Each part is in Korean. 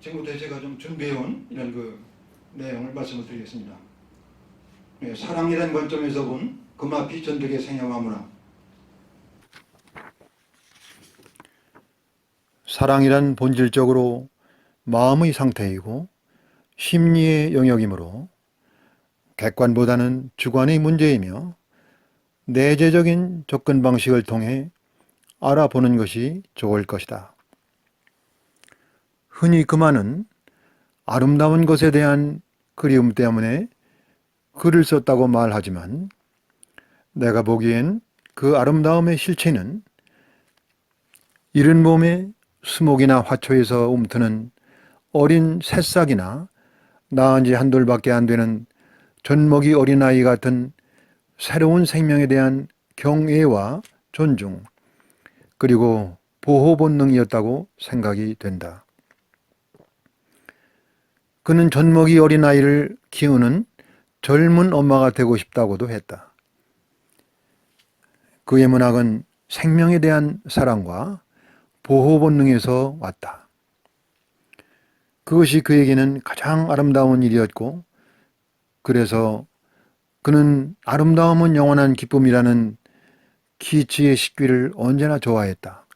지금부터 제가 좀 준비해온 이런 내용을 말씀을 드리겠습니다. 사랑이라는 관점에서 본 금화피 전득의 생애와 문화. 사랑이란 본질적으로 마음의 상태이고 심리의 영역이므로 객관보다는 주관의 문제이며 내재적인 접근 방식을 통해 알아보는 것이 좋을 것이다. 흔히 금화는 아름다운 것에 대한 그리움 때문에 글을 썼다고 말하지만 내가 보기엔 그 아름다움의 실체는 이른 봄에 수목이나 화초에서 움트는 어린 새싹이나 낳은 지 한돌밖에 안 되는 젖먹이 어린아이 같은 새로운 생명에 대한 경애와 존중, 그리고 보호 본능이었다고 생각이 된다. 그는 젖먹이 어린아이를 키우는 젊은 엄마가 되고 싶다고도 했다. 그의 문학은 생명에 대한 사랑과 보호 본능에서 왔다. 그것이 그에게는 가장 아름다운 일이었고, 그래서 그는 아름다움은 영원한 기쁨이라는 키츠의 식귀를 언제나 좋아했다.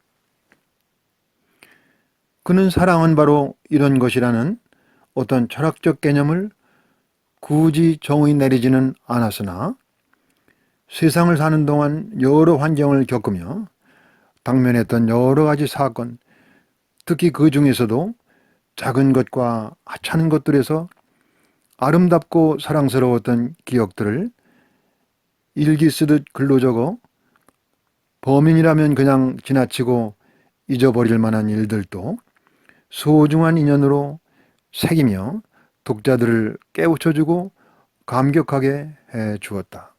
그는 사랑은 바로 이런 것이라는 어떤 철학적 개념을 굳이 정의 내리지는 않았으나 세상을 사는 동안 여러 환경을 겪으며 당면했던 여러 가지 사건, 특히 그 중에서도 작은 것과 하찮은 것들에서 아름답고 사랑스러웠던 기억들을 일기 쓰듯 글로 적어 범인이라면 그냥 지나치고 잊어버릴 만한 일들도 소중한 인연으로 새기며 독자들을 깨우쳐주고 감격하게 해 주었다.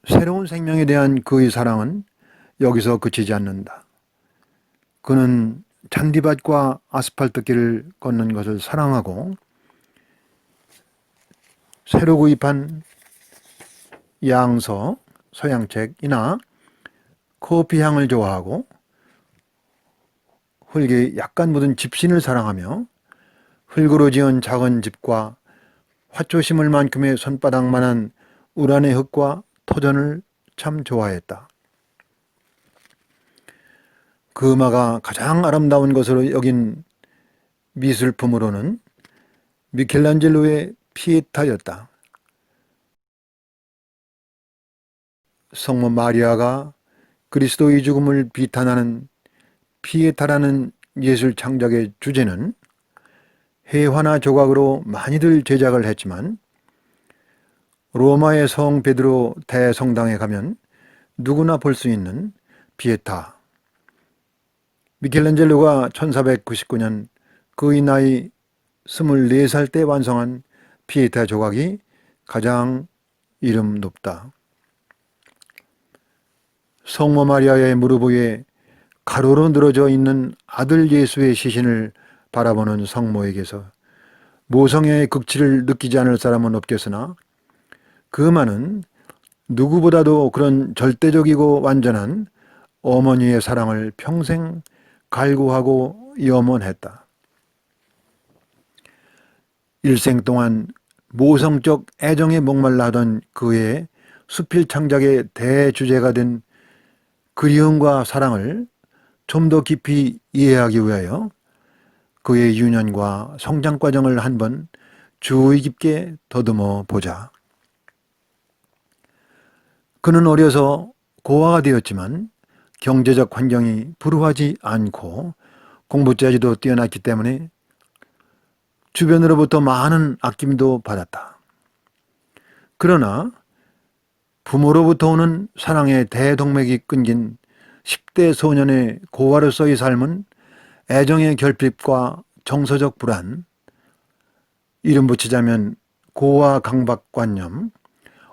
새로운 생명에 대한 그의 사랑은 여기서 그치지 않는다. 그는 잔디밭과 아스팔트 길을 걷는 것을 사랑하고 새로 구입한 양서, 서양책이나 커피 향을 좋아하고 흙에 약간 묻은 집신을 사랑하며 흙으로 지은 작은 집과 화초 심을 만큼의 손바닥만한 우란의 흙과 터전을 참 좋아했다. 금화가 가장 아름다운 것으로 여긴 미술품으로는 미켈란젤로의 피에타였다. 성모 마리아가 그리스도의 죽음을 비탄하는 피에타라는 예술 창작의 주제는 해화나 조각으로 많이들 제작을 했지만 로마의 성 베드로 대성당에 가면 누구나 볼 수 있는 피에타. 미켈란젤로가 1499년 그의 나이 24살 때 완성한 피에타 조각이 가장 이름 높다. 성모 마리아의 무릎 위에 가로로 늘어져 있는 아들 예수의 시신을 바라보는 성모에게서 모성애의 극치를 느끼지 않을 사람은 없겠으나 금화는 누구보다도 그런 절대적이고 완전한 어머니의 사랑을 평생 갈구하고 염원했다. 일생 동안 모성적 애정에 목말라 하던 그의 수필 창작의 대주제가 된 그리움과 사랑을 좀 더 깊이 이해하기 위하여 그의 유년과 성장 과정을 한번 주의 깊게 더듬어 보자. 그는 어려서 고아가 되었지만 경제적 환경이 불우하지 않고 공부 재주도 뛰어났기 때문에 주변으로부터 많은 아낌도 받았다. 그러나 부모로부터 오는 사랑의 대동맥이 끊긴 10대 소년의 고아로서의 삶은 애정의 결핍과 정서적 불안, 이름 붙이자면 고아 강박관념,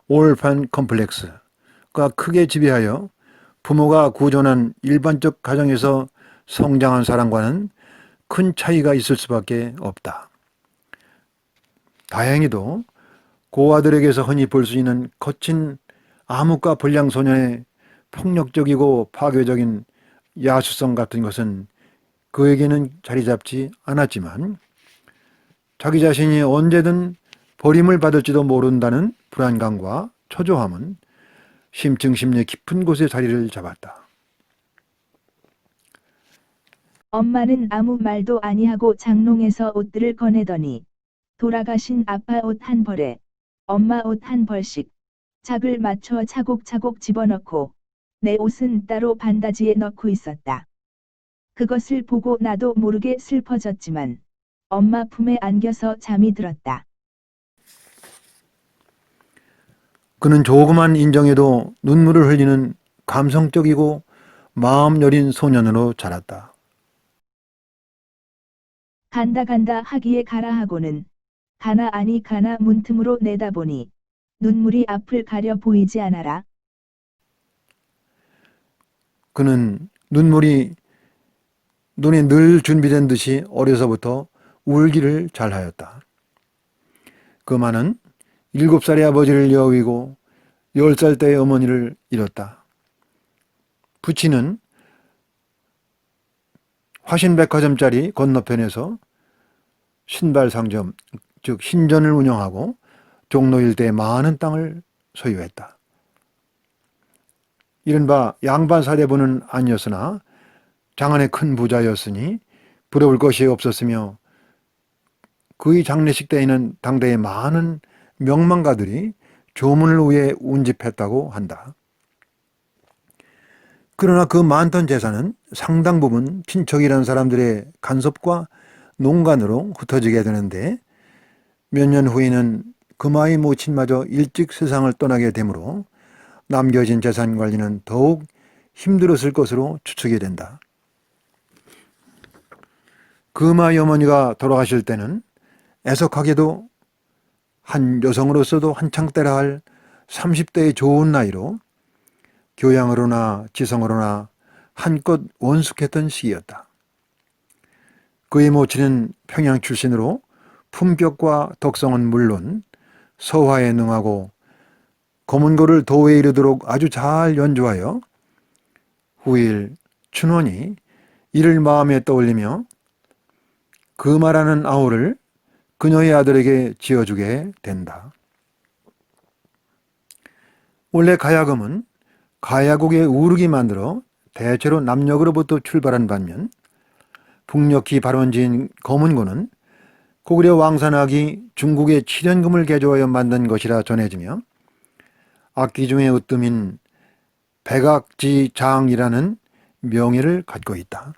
올판 컴플렉스가 크게 지배하여 부모가 구존한 일반적 가정에서 성장한 사람과는 큰 차이가 있을 수밖에 없다. 다행히도 고아들에게서 흔히 볼 수 있는 거친 암흑과 불량 소년의 폭력적이고 파괴적인 야수성 같은 것은 그에게는 자리 잡지 않았지만 자기 자신이 언제든 버림을 받을지도 모른다는 불안감과 초조함은 심층 심리 깊은 곳에 자리를 잡았다. 엄마는 아무 말도 아니하고 장롱에서 옷들을 꺼내더니 돌아가신 아빠 옷 한 벌에 엄마 옷 한 벌씩 짝을 맞춰 차곡차곡 집어넣고 내 옷은 따로 반다지에 넣고 있었다. 그것을 보고 나도 모르게 슬퍼졌지만 엄마 품에 안겨서 잠이 들었다. 그는 조그만 인정에도 눈물을 흘리는 감성적이고 마음 여린 소년으로 자랐다. 간다 간다 하기에 가라 하고는 가나 아니 가나 문틈으로 내다보니 눈물이 앞을 가려 보이지 않아라. 그는 눈물이 눈에 늘 준비된 듯이 어려서부터 울기를 잘하였다. 그만은 7살의 아버지를 여의고 10살 때의 어머니를 잃었다. 부친은 화신백화점짜리 건너편에서 신발 상점, 즉 신전을 운영하고 종로 일대에 많은 땅을 소유했다. 이른바 양반 사대부는 아니었으나 장안의 큰 부자였으니 부러울 것이 없었으며 그의 장례식 때에는 당대의 많은 명망가들이 조문을 위해 운집했다고 한다. 그러나 그 많던 재산은 상당 부분 친척이라는 사람들의 간섭과 농간으로 흩어지게 되는데 몇 년 후에는 금아의 모친마저 일찍 세상을 떠나게 되므로 남겨진 재산 관리는 더욱 힘들었을 것으로 추측이 된다. 금아의 어머니가 돌아가실 때는 애석하게도 한 여성으로서도 한창 때라 할 30대의 좋은 나이로 교양으로나 지성으로나 한껏 원숙했던 시기였다. 그의 모친은 평양 출신으로 품격과 덕성은 물론 서화에 능하고 검은고를 도에 이르도록 아주 잘 연주하여 후일 춘원이 이를 마음에 떠올리며 그 말하는 아우를 그녀의 아들에게 지어주게 된다. 원래 가야금은 가야국의 우르기 만들어 대체로 남녘으로부터 출발한 반면 북녘이 발원지인 검은고는 고구려 왕산악이 중국의 칠연금을 개조하여 만든 것이라 전해지며 악기 중의 으뜸인 백악지장이라는 명예를 갖고 있다.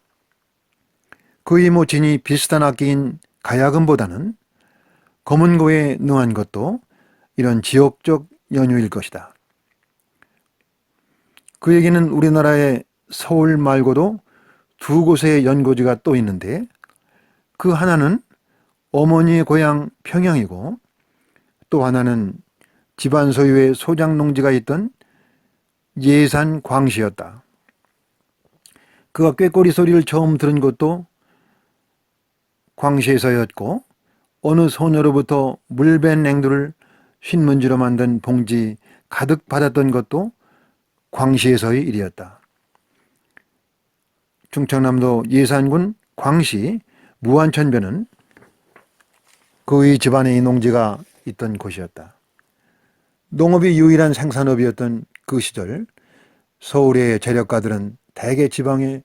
그의 모친이 비슷한 악기인 가야금보다는 검은고에 능한 것도 이런 지역적 연유일 것이다. 그에게는 우리나라의 서울 말고도 두 곳의 연고지가 또 있는데 그 하나는 어머니의 고향 평양이고 또 하나는 집안 소유의 소장 농지가 있던 예산 광시였다. 그가 꾀꼬리 소리를 처음 들은 곳도 광시에서였고 어느 소녀로부터 물밴 냉두를 신문지로 만든 봉지 가득 받았던 것도 광시에서의 일이었다. 충청남도 예산군 광시 무안천변은 그의 집안의 농지가 있던 곳이었다. 농업이 유일한 생산업이었던 그 시절 서울의 재력가들은 대개 지방에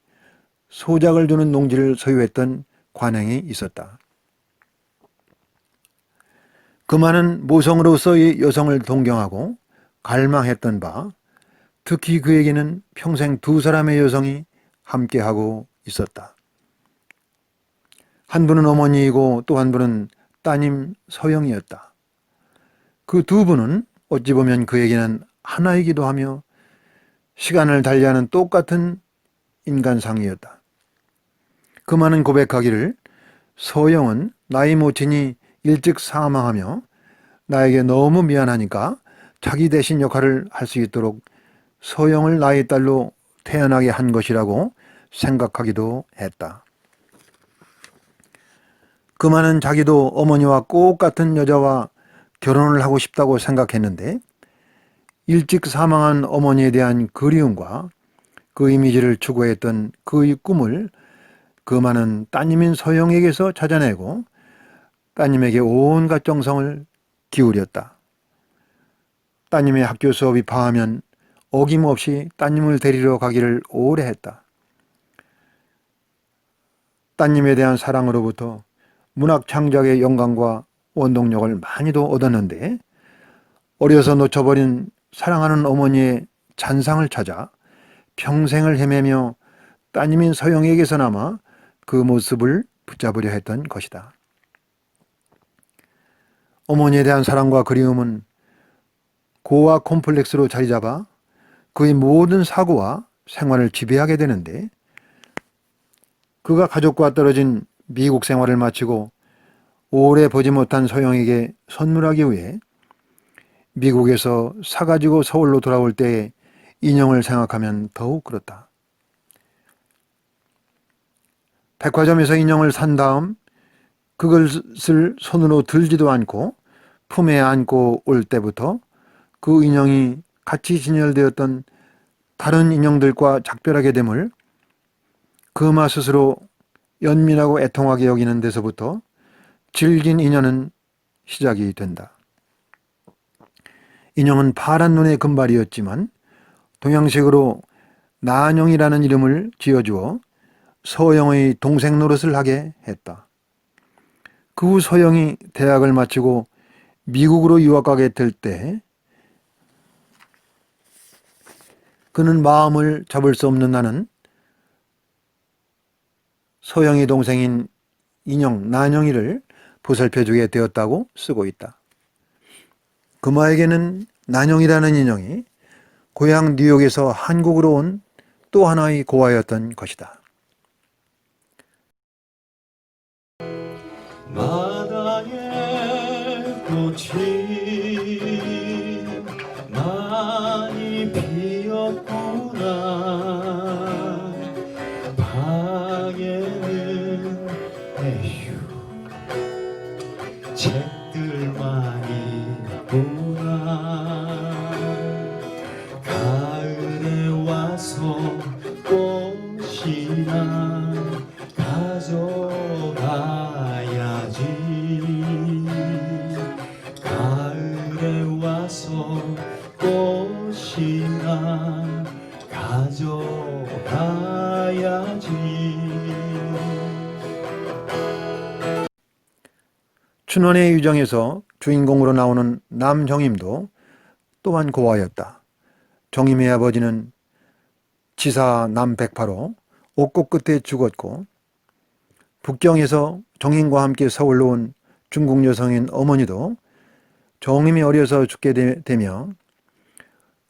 소작을 두는 농지를 소유했던 관행이 있었다. 그만은 모성으로서의 여성을 동경하고 갈망했던 바 특히 그에게는 평생 두 사람의 여성이 함께하고 있었다. 한 분은 어머니이고 또 한 분은 따님 서영이었다. 그 두 분은 어찌 보면 그에게는 하나이기도 하며 시간을 달리하는 똑같은 인간상이었다. 그만은 고백하기를 서영은 나의 모친이 일찍 사망하며 나에게 너무 미안하니까 자기 대신 역할을 할 수 있도록 서영을 나의 딸로 태어나게 한 것이라고 생각하기도 했다. 그만은 자기도 어머니와 꼭 같은 여자와 결혼을 하고 싶다고 생각했는데 일찍 사망한 어머니에 대한 그리움과 그 이미지를 추구했던 그의 꿈을 그 많은 따님인 서영에게서 찾아내고 따님에게 온갖 정성을 기울였다. 따님의 학교 수업이 파하면 어김없이 따님을 데리러 가기를 오래 했다. 따님에 대한 사랑으로부터 문학 창작의 영감과 원동력을 많이도 얻었는데 어려서 놓쳐버린 사랑하는 어머니의 잔상을 찾아 평생을 헤매며 따님인 서영에게서나마 그 모습을 붙잡으려 했던 것이다. 어머니에 대한 사랑과 그리움은 고아 콤플렉스로 자리 잡아 그의 모든 사고와 생활을 지배하게 되는데 그가 가족과 떨어진 미국 생활을 마치고 오래 보지 못한 서영에게 선물하기 위해 미국에서 사가지고 서울로 돌아올 때의 인형을 생각하면 더욱 그렇다. 백화점에서 인형을 산 다음 그것을 손으로 들지도 않고 품에 안고 올 때부터 그 인형이 같이 진열되었던 다른 인형들과 작별하게 됨을 그마 스스로 연민하고 애통하게 여기는 데서부터 질긴 인연은 시작이 된다. 인형은 파란 눈의 금발이었지만 동양식으로 나은영이라는 이름을 지어주어 서영의 동생 노릇을 하게 했다. 그 후 서영이 대학을 마치고 미국으로 유학 가게 될 때 그는 마음을 잡을 수 없는 나는 서영의 동생인 인형 나은영이를 보살펴주게 되었다고 쓰고 있다. 그마에게는 나은영이라는 인형이 고향 뉴욕에서 한국으로 온 또 하나의 고아였던 것이다. 바다에 꽃이 많이 피었구나. 방에는 에휴 책들만이 있구나. 가을에 와서 꽃이나 가져가야지. 가을에 와서 꽃이나 가져가야지. 춘원의 유정에서 주인공으로 나오는 남정임도 또한 고아였다. 정임의 아버지는 지사 남백파로 옥고 끝에 죽었고 북경에서 정임과 함께 서울로 온 중국 여성인 어머니도 정임이 어려서 죽게 되며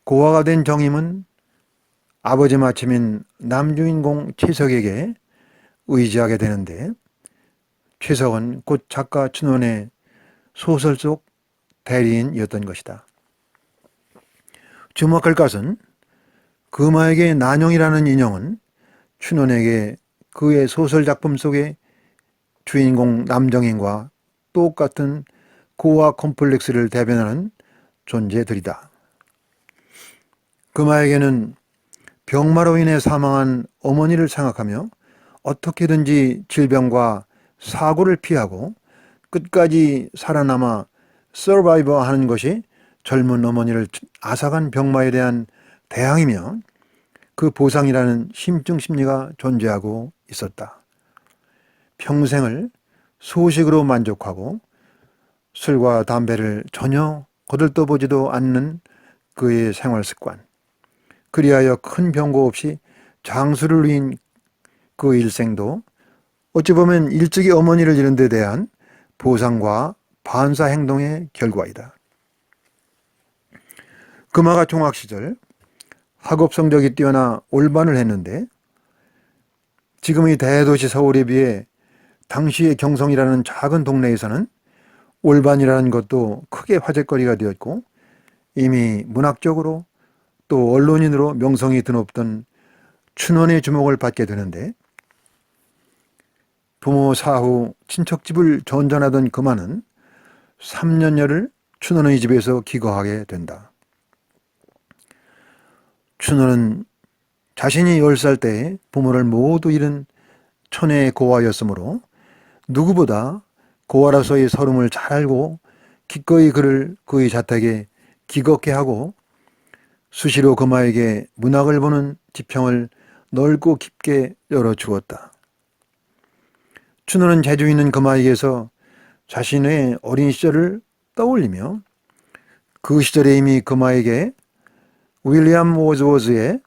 고아가 된 정임은 아버지 마침인 남주인공 최석에게 의지하게 되는데 최석은 곧 작가 춘원의 소설 속 대리인이었던 것이다. 주목할 것은 금화에게 난영이라는 인형은 춘원에게 그의 소설 작품 속의 주인공 남정인과 똑같은 고아 콤플렉스를 대변하는 존재들이다. 금화에게는 병마로 인해 사망한 어머니를 생각하며 어떻게든지 질병과 사고를 피하고 끝까지 살아남아 서바이버 하는 것이 젊은 어머니를 앗아간 병마에 대한 대항이며 그 보상이라는 심증 심리가 존재하고 있었다. 평생을 소식으로 만족하고 술과 담배를 전혀 거들떠보지도 않는 그의 생활 습관, 그리하여 큰 병고 없이 장수를 누린 그 일생도 어찌 보면 일찍이 어머니를 잃은 데 대한 보상과 반사 행동의 결과이다. 금화가 종학 시절 학업 성적이 뛰어나 올반을 했는데 지금의 대도시 서울에 비해 당시의 경성이라는 작은 동네에서는 올반이라는 것도 크게 화제거리가 되었고 이미 문학적으로 또 언론인으로 명성이 드높던 춘원의 주목을 받게 되는데 부모 사후 친척집을 전전하던 금화는 3년여를 춘원의 집에서 기거하게 된다. 춘원은 자신이 10살 때 부모를 모두 잃은 천혜의 고아였으므로 누구보다 고아로서의 서름을 잘 알고 기꺼이 그를 그의 자택에 기겁게 하고 수시로 금화에게 문학을 보는 지평을 넓고 깊게 열어주었다. 춘호는 재주 있는 금화에게서 자신의 어린 시절을 떠올리며 그 시절에 이미 금화에게 윌리엄 워즈워즈의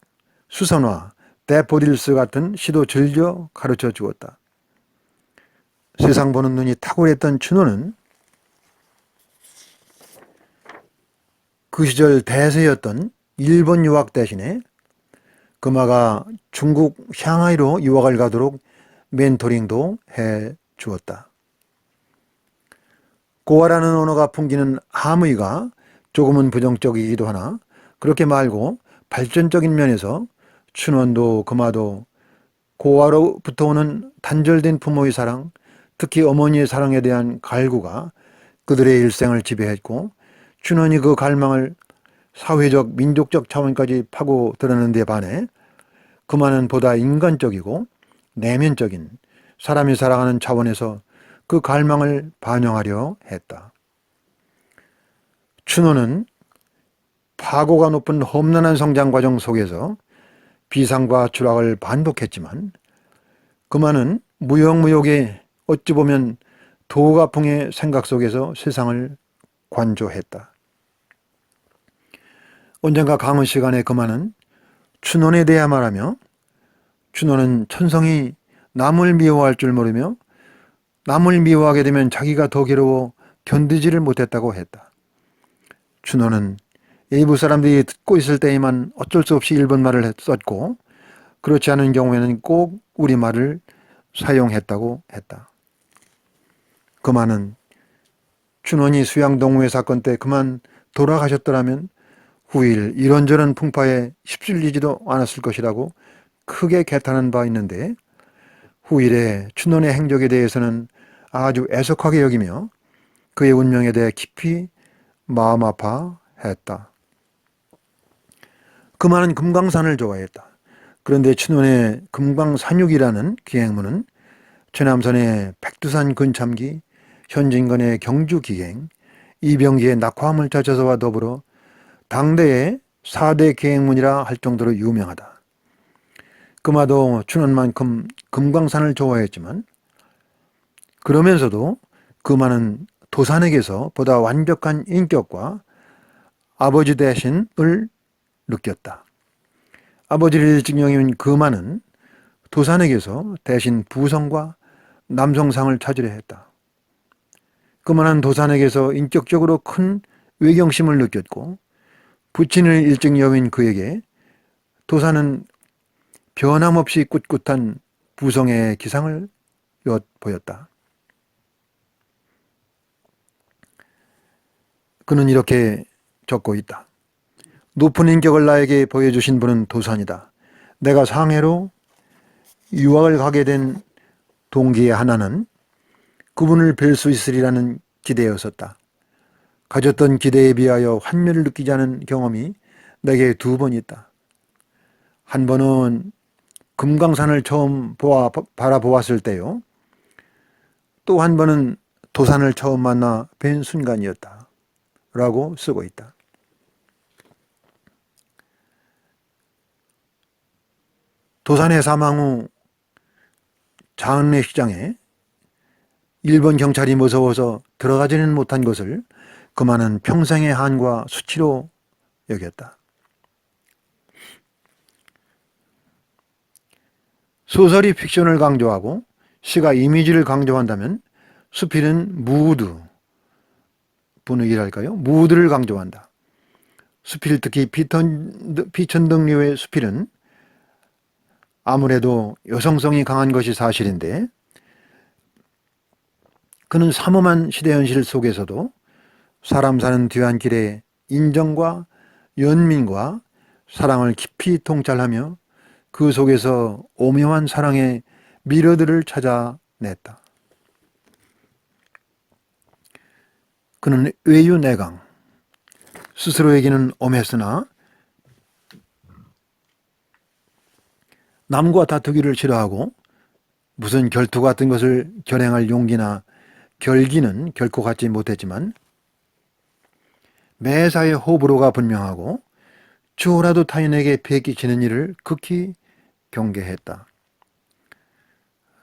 수선화, 데포딜스 같은 시도 즐겨 가르쳐 주었다. 세상 보는 눈이 탁월했던 춘호는 그 시절 대세였던 일본 유학 대신에 금화가 중국 샹하이로 유학을 가도록 멘토링도 해 주었다. 고아라는 언어가 풍기는 함의가 조금은 부정적이기도 하나 그렇게 말고 발전적인 면에서 춘원도 금화도 고아로부터 오는 단절된 부모의 사랑, 특히 어머니의 사랑에 대한 갈구가 그들의 일생을 지배했고 춘원이 그 갈망을 사회적, 민족적 차원까지 파고 들었는 데 반해 금화는 보다 인간적이고 내면적인 사람이 살아가는 차원에서 그 갈망을 반영하려 했다. 춘호는 파고가 높은 험난한 성장 과정 속에서 비상과 추락을 반복했지만 금화는 무역무역의 어찌 보면 도가풍의 생각 속에서 세상을 관조했다. 언젠가 강의 시간에 금화는 춘원에 대해 말하며 춘원은 천성이 남을 미워할 줄 모르며 남을 미워하게 되면 자기가 더 괴로워 견디지를 못했다고 했다. 춘호는 일부 사람들이 듣고 있을 때에만 어쩔 수 없이 일본말을 썼고 그렇지 않은 경우에는 꼭 우리말을 사용했다고 했다. 그만은 춘원이 수양동호회 사건 때 그만 돌아가셨더라면 후일 이런저런 풍파에 휩쓸리지도 않았을 것이라고 크게 개탄한 바 있는데 후일에 춘원의 행적에 대해서는 아주 애석하게 여기며 그의 운명에 대해 깊이 마음 아파했다. 금화는 금강산을 좋아했다. 그런데 춘원의 금강산육이라는 기행문은 최남선의 백두산 근참기, 현진건의 경주기행, 이병기의 낙화물 자처서와 더불어 당대의 4대 기행문이라 할 정도로 유명하다. 금화도 춘원만큼 금강산을 좋아했지만 그러면서도 금화는 도산에게서 보다 완벽한 인격과 아버지 대신을 느꼈다. 아버지를 일찍 여긴 금화는 도산에게서 대신 부성과 남성상을 찾으려 했다. 금화는 도산에게서 인격적으로 큰 외경심을 느꼈고 부친을 일찍 여긴 그에게 도산은 변함없이 꿋꿋한 부성의 기상을 엿보였다. 그는 이렇게 적고 있다. 높은 인격을 나에게 보여주신 분은 도산이다. 내가 상해로 유학을 가게 된 동기의 하나는 그분을 뵐 수 있으리라는 기대였었다. 가졌던 기대에 비하여 환멸을 느끼지 않은 경험이 내게 2번 있다. 한 번은 금강산을 처음 바라보았을 때요. 또 한 번은 도산을 처음 만나 뵌 순간이었다. 라고 쓰고 있다. 도산의 사망 후 장례식장에 일본 경찰이 무서워서 들어가지는 못한 것을 금화는 평생의 한과 수치로 여겼다. 소설이 픽션을 강조하고 시가 이미지를 강조한다면 수필은 무드, 분위기랄까요? 무드를 강조한다. 수필, 특히 피천등류의 수필은 아무래도 여성성이 강한 것이 사실인데 그는 삼엄한 시대 현실 속에서도 사람 사는 뒤안길에 인정과 연민과 사랑을 깊이 통찰하며 그 속에서 오묘한 사랑의 미러들을 찾아냈다. 그는 외유내강, 스스로에게는 엄했으나 남과 다투기를 싫어하고 무슨 결투 같은 것을 결행할 용기나 결기는 결코 갖지 못했지만 매사에 호불호가 분명하고 주어라도 타인에게 패기치는 일을 극히 경계했다.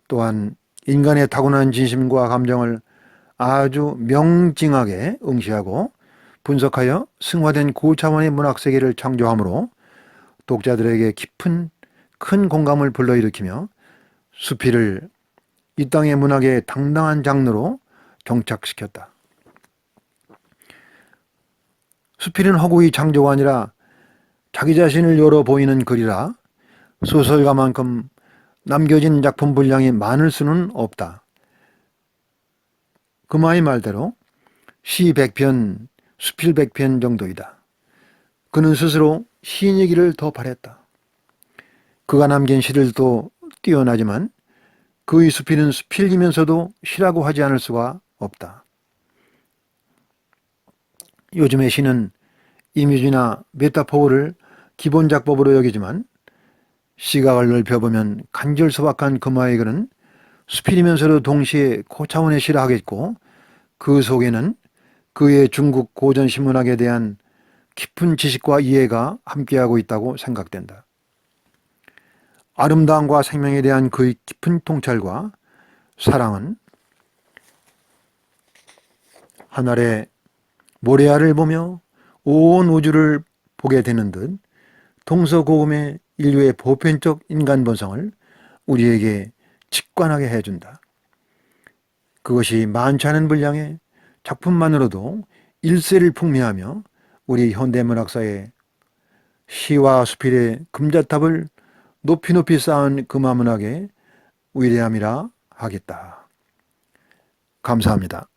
또한 인간의 타고난 진심과 감정을 아주 명징하게 응시하고 분석하여 승화된 고차원의 문학세계를 창조하므로 독자들에게 큰 공감을 불러일으키며 수필을 이 땅의 문학의 당당한 장르로 정착시켰다. 수필은 허구의 창조가 아니라 자기 자신을 열어 보이는 글이라 소설가만큼 남겨진 작품 분량이 많을 수는 없다. 그마의 말대로 시 100편, 수필 100편 정도이다. 그는 스스로 시인이기를 더 바랬다. 그가 남긴 시들도 뛰어나지만 그의 수필은 수필이면서도 시라고 하지 않을 수가 없다. 요즘의 시는 이미지나 메타포를 기본 작법으로 여기지만 시각을 넓혀보면 간절소박한 금화의 글은 수필이면서도 동시에 고차원의 시라 하겠고 그 속에는 그의 중국 고전 신문학에 대한 깊은 지식과 이해가 함께하고 있다고 생각된다. 아름다움과 생명에 대한 그의 깊은 통찰과 사랑은 하늘의 모래알을 보며 온 우주를 보게 되는 듯 동서고금의 인류의 보편적 인간 본성을 우리에게 직관하게 해준다. 그것이 많지 않은 분량의 작품만으로도 일세를 풍미하며 우리 현대문학사의 시와 수필의 금자탑을 높이 쌓은 금화문학의 위대함이라 하겠다. 감사합니다.